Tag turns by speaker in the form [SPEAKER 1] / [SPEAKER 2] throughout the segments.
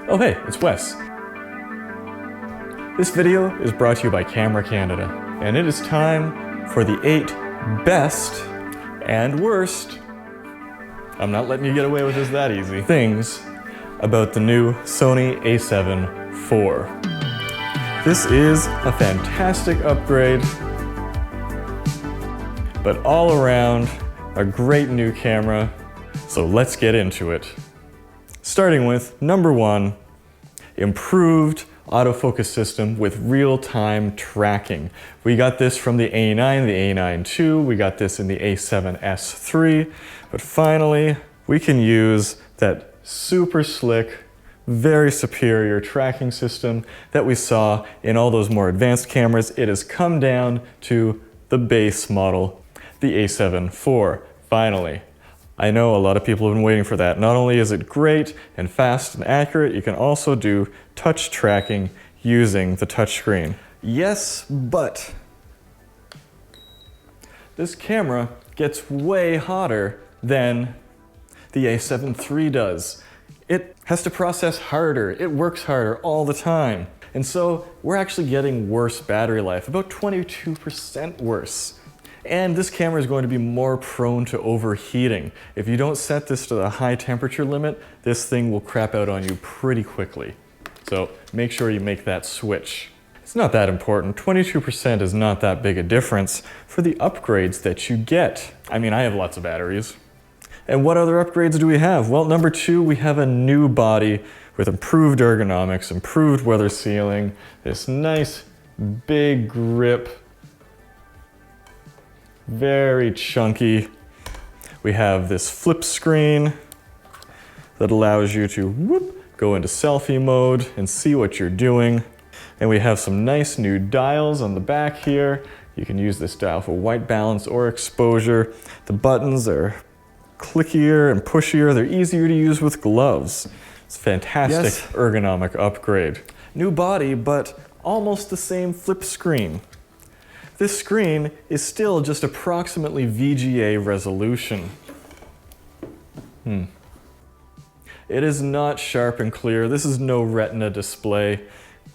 [SPEAKER 1] Oh hey, it's Wes. This video is brought to you by Camera Canada, and it is time for the 8 best and worst, I'm not letting you get away with this that easy, things about the new Sony a7 IV. This is a fantastic upgrade, but all around a great new camera, so let's get into it. Starting with number 1, improved autofocus system with real-time tracking. We got this from the A9, the A9 II, we got this in the a7S III, but finally we can use that super slick, very superior tracking system that we saw in all those more advanced cameras. It has come down to the base model, the a7 IV, finally. I know a lot of people have been waiting for that. Not only is it great and fast and accurate, you can also do touch tracking using the touchscreen. Yes, but this camera gets way hotter than the a7 III does. It has to process harder, it works harder all the time. And so we're actually getting worse battery life, about 22% worse. And this camera is going to be more prone to overheating. If you don't set this to the high temperature limit, this thing will crap out on you pretty quickly. So make sure you make that switch. It's not that important. 22% is not that big a difference for the upgrades that you get. I mean, I have lots of batteries. And what other upgrades do we have? Well, number 2, we have a new body with improved ergonomics, improved weather sealing, this nice big grip, very chunky. We have this flip screen that allows you to go into selfie mode and see what you're doing. And we have some nice new dials on the back here. You can use this dial for white balance or exposure. The buttons are clickier and pushier. They're easier to use with gloves. It's a fantastic ergonomic upgrade. New body, but almost the same flip screen. This screen is still just approximately VGA resolution. It is not sharp and clear. This is no Retina display.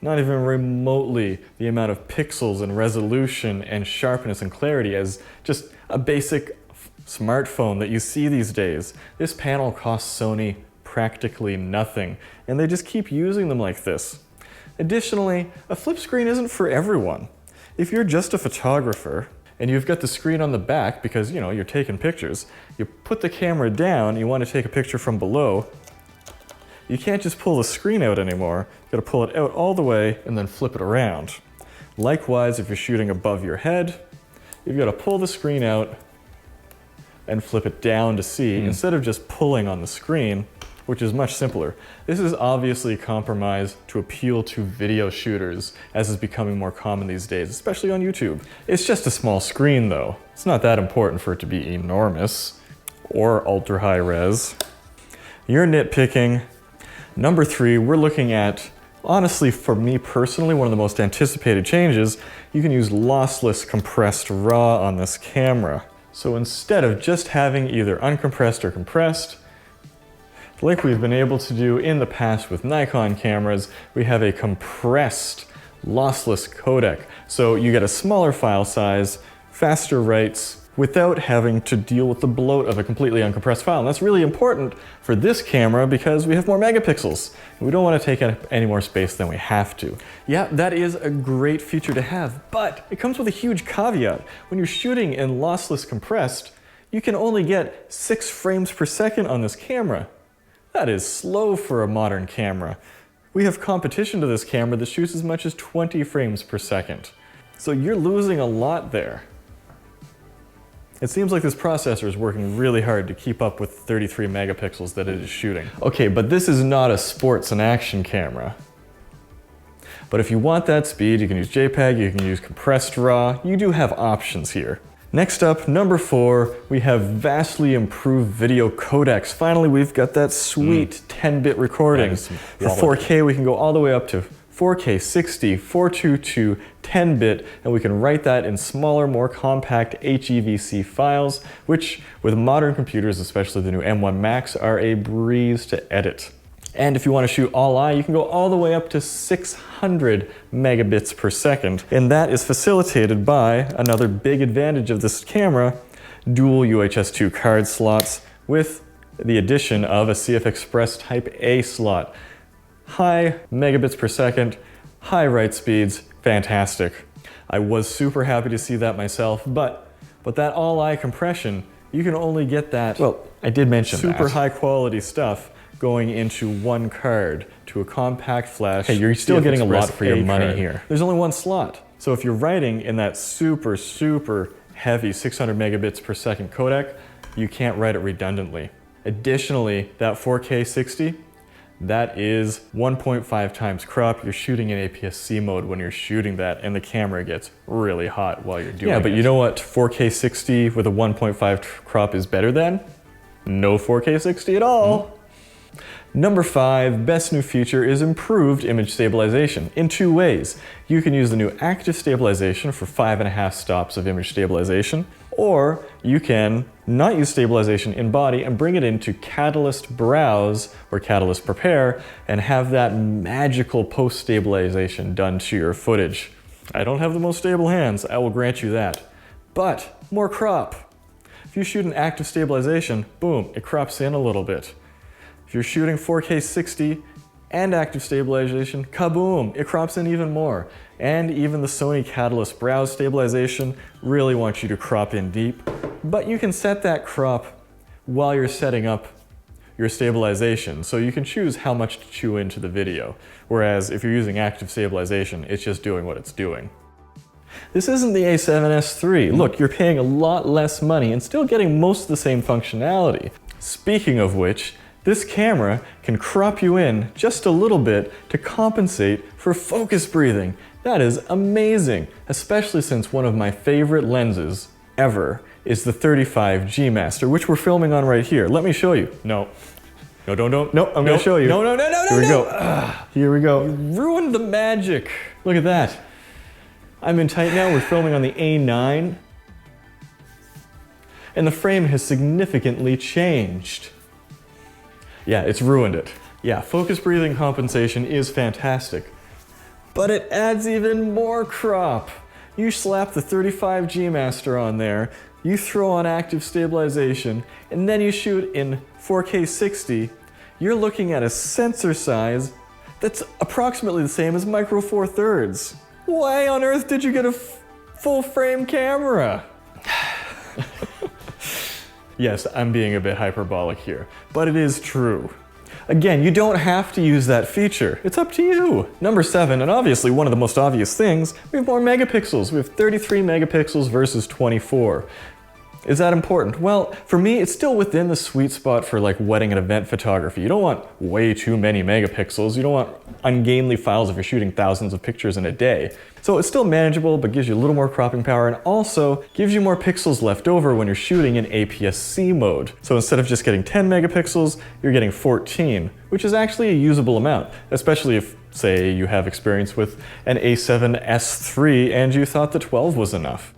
[SPEAKER 1] Not even remotely the amount of pixels and resolution and sharpness and clarity as just a basic smartphone that you see these days. This panel costs Sony practically nothing, and they just keep using them like this. Additionally, a flip screen isn't for everyone. If you're just a photographer and you've got the screen on the back because, you know, you're taking pictures, you put the camera down, you want to take a picture from below, you can't just pull the screen out anymore. You've got to pull it out all the way and then flip it around. Likewise, if you're shooting above your head, you've got to pull the screen out and flip it down to see instead of just pulling on the screen, which is much simpler. This is obviously compromised to appeal to video shooters, as is becoming more common these days, especially on YouTube. It's just a small screen though. It's not that important for it to be enormous or ultra high res. You're nitpicking. Number 3, we're looking at, honestly for me personally, one of the most anticipated changes. You can use lossless compressed RAW on this camera. So instead of just having either uncompressed or compressed, like we've been able to do in the past with Nikon cameras, we have a compressed, lossless codec. So you get a smaller file size, faster writes, without having to deal with the bloat of a completely uncompressed file. And that's really important for this camera because we have more megapixels. We don't want to take up any more space than we have to. Yeah, that is a great feature to have, but it comes with a huge caveat. When you're shooting in lossless compressed, you can only get 6 frames per second on this camera. That is slow for a modern camera. We have competition to this camera that shoots as much as 20 frames per second. So you're losing a lot there. It seems like this processor is working really hard to keep up with 33 megapixels that it is shooting. Okay, but this is not a sports and action camera. But if you want that speed, you can use JPEG, you can use compressed RAW. You do have options here. Next up, number 4, we have vastly improved video codecs. Finally, we've got that sweet 10-bit recording. For 4K, we can go all the way up to 4K 60, 422, 10-bit, and we can write that in smaller, more compact HEVC files, which with modern computers, especially the new M1 Max, are a breeze to edit. And if you want to shoot all eye, you can go all the way up to 600 megabits per second. And that is facilitated by another big advantage of this camera, dual UHS 2 card slots with the addition of a CF Express Type A slot. High megabits per second, high write speeds, fantastic. I was super happy to see that myself, but that all-eye compression, you can only get that, well, I did mention super high quality stuff going into one card to a compact flash. Hey, you're still getting a lot for your money here. There's only one slot. So if you're writing in that super heavy 600 megabits per second codec, you can't write it redundantly. Additionally, that 4K 60, that is 1.5 times crop. You're shooting in APS-C mode when you're shooting that, and the camera gets really hot while you're doing it. Yeah, but you know what 4K 60 with a 1.5 crop is better than? No 4K 60 at all. Number 5, best new feature is improved image stabilization in 2 ways. You can use the new active stabilization for 5.5 stops of image stabilization, or you can not use stabilization in body and bring it into Catalyst Browse or Catalyst Prepare and have that magical post-stabilization done to your footage. I don't have the most stable hands, I will grant you that. But more crop. If you shoot an active stabilization, boom, it crops in a little bit. If you're shooting 4K 60 and active stabilization, kaboom, it crops in even more. And even the Sony Catalyst Browse stabilization really wants you to crop in deep, but you can set that crop while you're setting up your stabilization, so you can choose how much to chew into the video. Whereas if you're using active stabilization, it's just doing what it's doing. This isn't the a7S III. Look, you're paying a lot less money and still getting most of the same functionality. Speaking of which, this camera can crop you in just a little bit to compensate for focus breathing. That is amazing, especially since one of my favorite lenses ever is the 35G Master, which we're filming on right here. Let me show you. No, don't. No, I'm gonna show you. No. Here we go. Here we go. You ruined the magic. Look at that. I'm in tight now. We're filming on the A9, and the frame has significantly changed. Yeah, it's ruined it. Yeah, focus breathing compensation is fantastic, but it adds even more crop. You slap the 35G Master on there, you throw on active stabilization, and then you shoot in 4K 60, you're looking at a sensor size that's approximately the same as Micro Four Thirds. Why on earth did you get a full frame camera? Yes, I'm being a bit hyperbolic here, but it is true. Again, you don't have to use that feature. It's up to you. Number 7, and obviously one of the most obvious things, we have more megapixels. We have 33 megapixels versus 24. Is that important? Well, for me, it's still within the sweet spot for like wedding and event photography. You don't want way too many megapixels. You don't want ungainly files if you're shooting thousands of pictures in a day. So it's still manageable, but gives you a little more cropping power and also gives you more pixels left over when you're shooting in APS-C mode. So instead of just getting 10 megapixels, you're getting 14, which is actually a usable amount, especially if, say, you have experience with an a7S III and you thought the 12 was enough.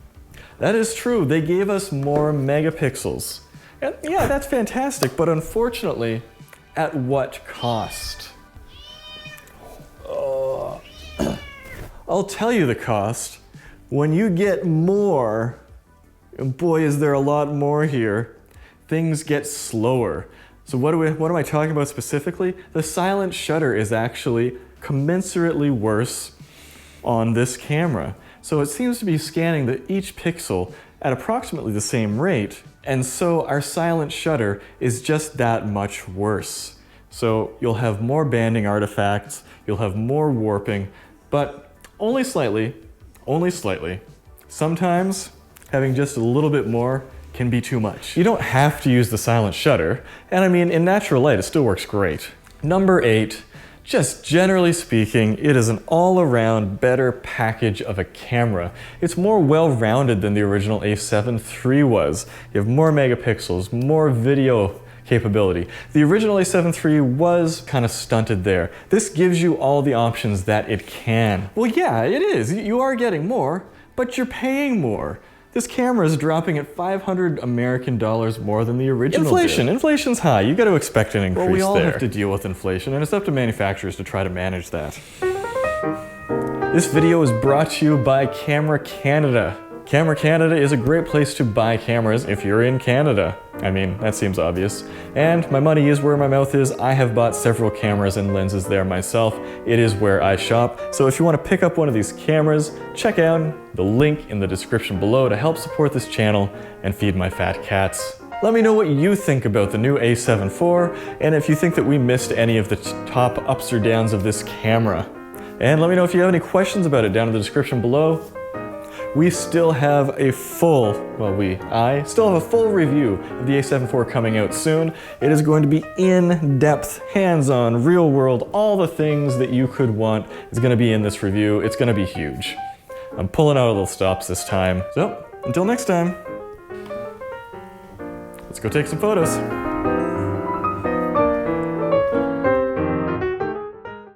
[SPEAKER 1] That is true, they gave us more megapixels. And yeah, that's fantastic, but unfortunately, at what cost? I'll tell you the cost. When you get more, and boy is there a lot more here, things get slower. So what am I talking about specifically? The silent shutter is actually commensurately worse on this camera. So it seems to be scanning each pixel at approximately the same rate, and so our silent shutter is just that much worse. So you'll have more banding artifacts, you'll have more warping, but only slightly. Sometimes having just a little bit more can be too much. You don't have to use the silent shutter, and I mean, in natural light, it still works great. Number 8, just generally speaking, it is an all-around better package of a camera. It's more well-rounded than the original a7 III was. You have more megapixels, more video capability. The original a7 III was kind of stunted there. This gives you all the options that it can. Well, yeah, it is. You are getting more, but you're paying more. This camera is dropping at 500 American dollars more than the original Inflation. Did. Inflation's high. You got to expect an increase there. Well, we all have to deal with inflation, and it's up to manufacturers to try to manage that. This video is brought to you by Camera Canada. Camera Canada is a great place to buy cameras if you're in Canada. I mean, that seems obvious. And my money is where my mouth is. I have bought several cameras and lenses there myself. It is where I shop. So if you want to pick up one of these cameras, check out the link in the description below to help support this channel and feed my fat cats. Let me know what you think about the new a7 IV, and if you think that we missed any of the top ups or downs of this camera. And let me know if you have any questions about it down in the description below. We still have a full, I still have a full review of the a7 IV coming out soon. It is going to be in-depth, hands-on, real-world, all the things that you could want is going to be in this review. It's going to be huge. I'm pulling out little stops this time. So, until next time, let's go take some photos.